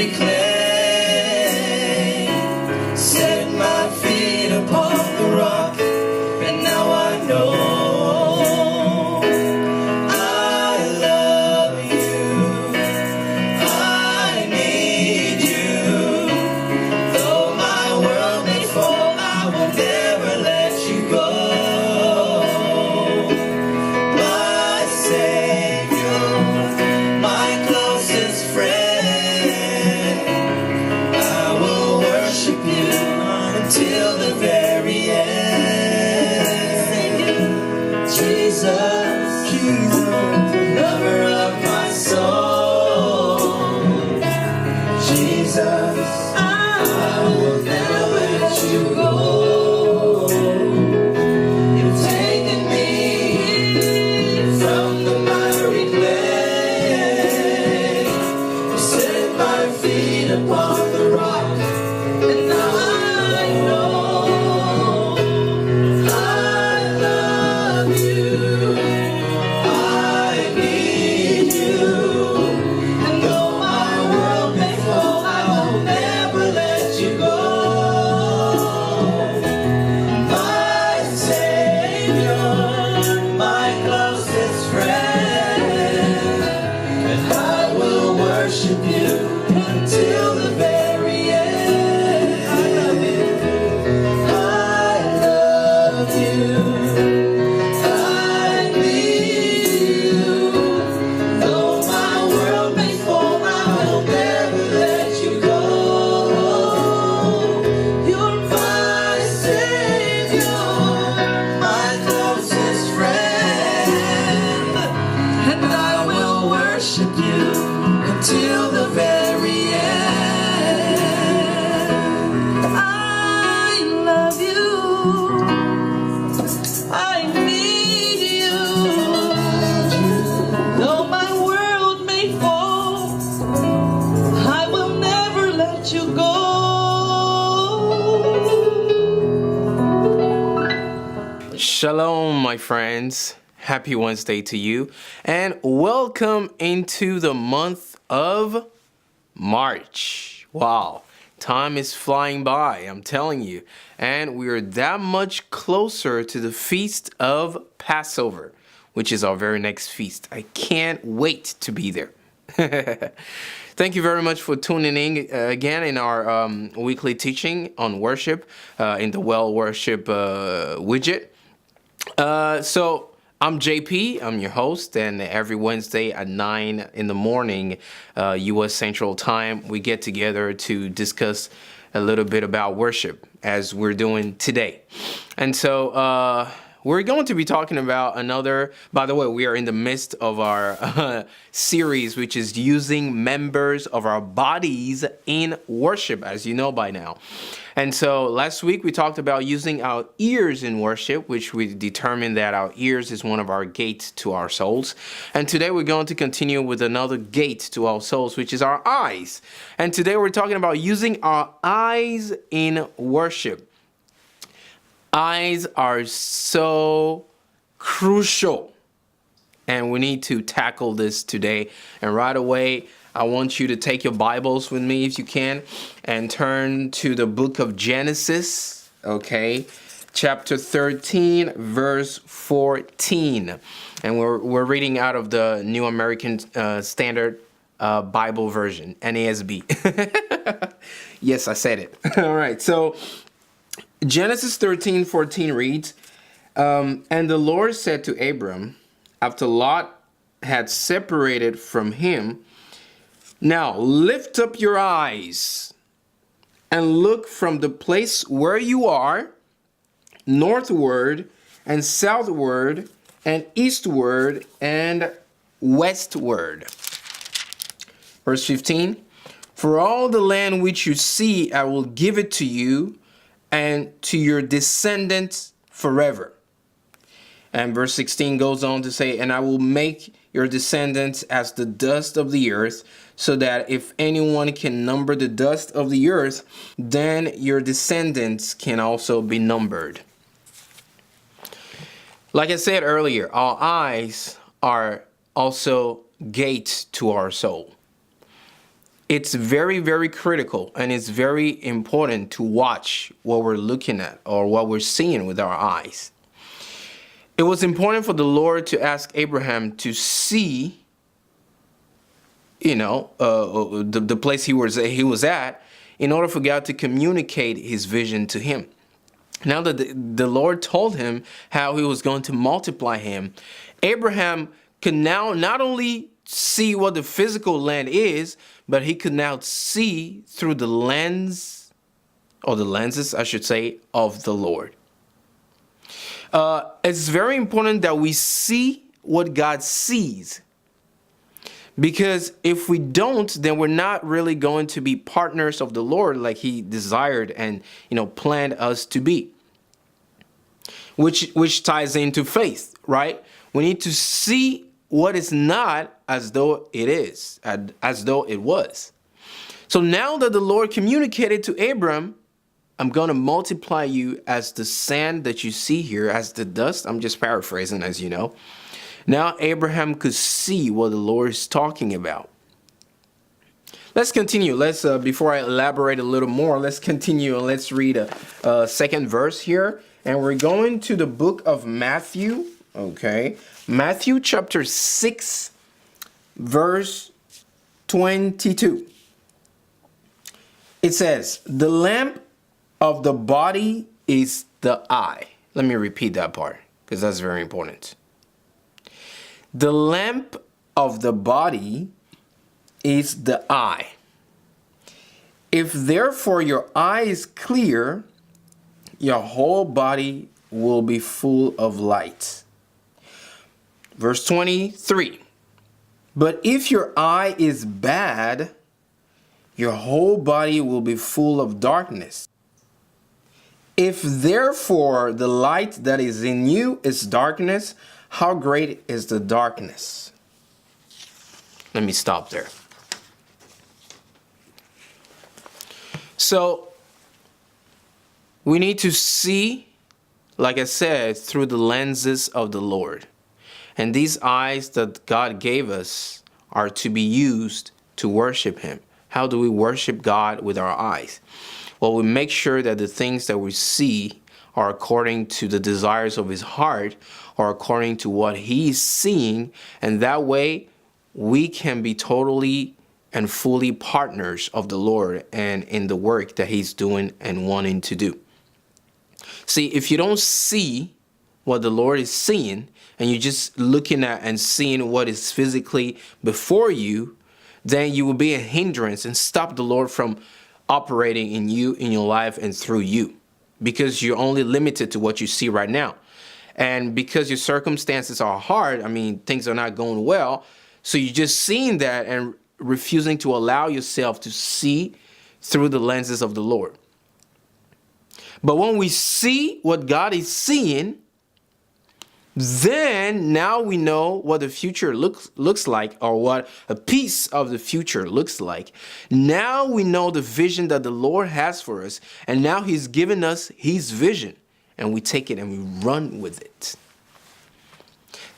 miry clay, set my feet upon the rock, and now I know I love you, I need you. Though my world may fall, I will never let you go. My Savior, my closest friend, I will worship you until the very end. Jesus, lover of my soul. Jesus, I will never let you go. You've taken me from the miry clay. You set my feet upon the rock, and now I know I love you, I need you. And though my world may fall, I will never let you go. My Savior, my closest friend, and I will worship you until the very end. I love you, I love you, I need you. Though my world may fall, I will never let you go. You're my Savior, my closest friend, and I will worship you until the very end. I love you, I need you. Though my world may fall, I will never let you go. Shalom, my friends. Happy Wednesday to you, and welcome into the month of March. Wow, time is flying by, I'm telling you. And we are that much closer to the feast of Passover, which is our very next feast. I can't wait to be there. Thank you very much for tuning in again in our weekly teaching on worship in the Well Worship widget. So I'm JP, I'm your host, and every Wednesday at 9 in the morning, U.S. Central Time, we get together to discuss a little bit about worship, as we're doing today. And so we're going to be talking about another, by the way, we are in the midst of our series, which is using members of our bodies in worship, as you know by now. And so last week we talked about using our ears in worship, which we determined that our ears is one of our gates to our souls. And today we're going to continue with another gate to our souls, which is our eyes. And today we're talking about using our eyes in worship. Eyes are so crucial, and we need to tackle this today. And right away, I want you to take your Bibles with me if you can and turn to the book of Genesis, okay? Chapter 13, verse 14. And we're reading out of the New American Standard Bible Version, NASB. Yes, I said it. All right, so Genesis 13:14 reads, and the Lord said to Abram, after Lot had separated from him, now lift up your eyes and look from the place where you are, northward and southward and eastward and westward. Verse 15, for all the land which you see, I will give it to you and to your descendants forever. And verse 16 goes on to say, and I will make your descendants as the dust of the earth, so that if anyone can number the dust of the earth, then your descendants can also be numbered. Like I said earlier, our eyes are also gates to our soul. it's very, very critical, and it's very important to watch what we're looking at or what we're seeing with our eyes. It was important for the Lord to ask Abraham to see, the place he was at, in order for God to communicate his vision to him. Now that the Lord told him how he was going to multiply him, Abraham could now not only see what the physical land is, but he could now see through the lens, or the lenses, I should say, of the Lord. It's very important that we see what God sees. Because if we don't, then we're not really going to be partners of the Lord like he desired and, planned us to be. Which ties into faith, right? We need to see what is not as though it is, as though it was. So now that the Lord communicated to Abram, I'm going to multiply you as the sand that you see here, as the dust. I'm just paraphrasing, as you know. Now Abraham could see what the Lord is talking about. Let's continue. Before I elaborate a little more, let's continue and let's read a second verse here. And we're going to the book of Matthew, okay? Matthew chapter 6, verse 22. It says, the lamp of the body is the eye. Let me repeat that part because that's very important. The lamp of the body is the eye. If therefore your eye is clear, your whole body will be full of light. Verse 23. But if your eye is bad, your whole body will be full of darkness. If therefore the light that is in you is darkness, how great is the darkness? Let me stop there. So, we need to see, like I said, through the lenses of the Lord. And these eyes that God gave us are to be used to worship him. How do we worship God with our eyes? Well, we make sure that the things that we see are according to the desires of his heart or according to what he's seeing. And that way we can be totally and fully partners of the Lord and in the work that he's doing and wanting to do. See, if you don't see what the Lord is seeing and you're just looking at and seeing what is physically before you, then you will be a hindrance and stop the Lord from operating in you, in your life, and through you, because you're only limited to what you see right now. And because your circumstances are hard, things are not going well, so you're just seeing that and refusing to allow yourself to see through the lenses of the Lord. But when we see what God is seeing, then now we know what the future looks like, or what a piece of the future looks like. Now we know the vision that the Lord has for us, and now he's given us his vision, and we take it and we run with it.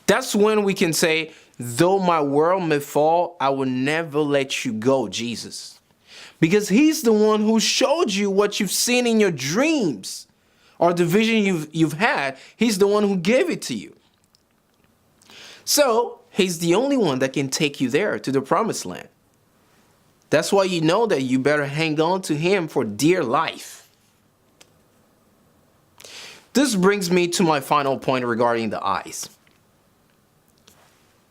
That's when we can say, though my world may fall, I will never let you go, Jesus. Because he's the one who showed you what you've seen in your dreams, or the vision you've had. He's the one who gave it to you. So he's the only one that can take you there to the promised land. That's why you know that you better hang on to him for dear life. This brings me to my final point regarding the eyes.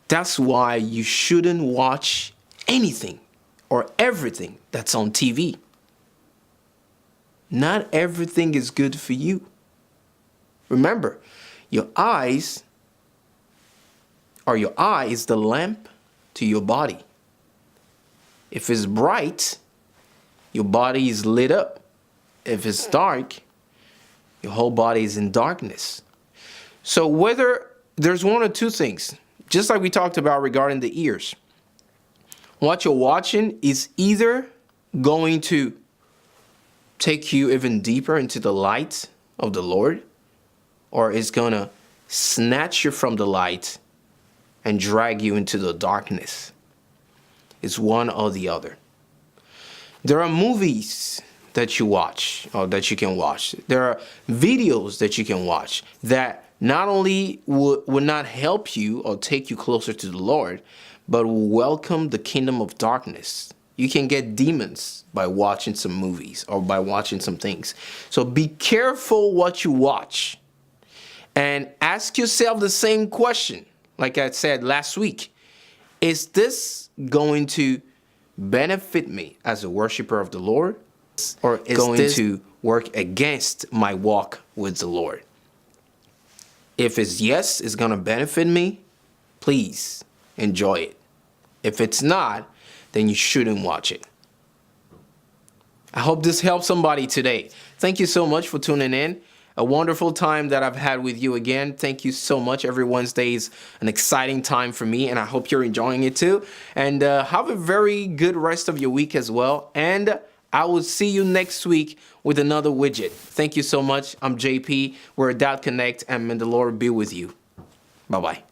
That's why you shouldn't watch anything or everything that's on TV. Not everything is good for you. Remember, your eye is the lamp to your body. If it's bright, your body is lit up. If it's dark, your whole body is in darkness. So whether there's one or two things, just like we talked about regarding the ears, what you're watching is either going to take you even deeper into the light of the Lord, or it's going to snatch you from the light and drag you into the darkness. It's one or the other. There are movies that you watch or that you can watch. There are videos that you can watch that not only would not help you or take you closer to the Lord, but will welcome the kingdom of darkness. You can get demons by watching some movies or by watching some things. So be careful what you watch and ask yourself the same question. Like I said last week, is this going to benefit me as a worshiper of the Lord, or is going to work against my walk with the Lord? If it's yes, it's going to benefit me, please enjoy it. If it's not, then you shouldn't watch it. I hope this helps somebody today. Thank you so much for tuning in. A wonderful time that I've had with you again. Thank you so much. Every Wednesday is an exciting time for me, and I hope you're enjoying it too. And have a very good rest of your week as well. And I will see you next week with another widget. Thank you so much. I'm JP. We're Adat Connect, and may the Lord be with you. Bye-bye.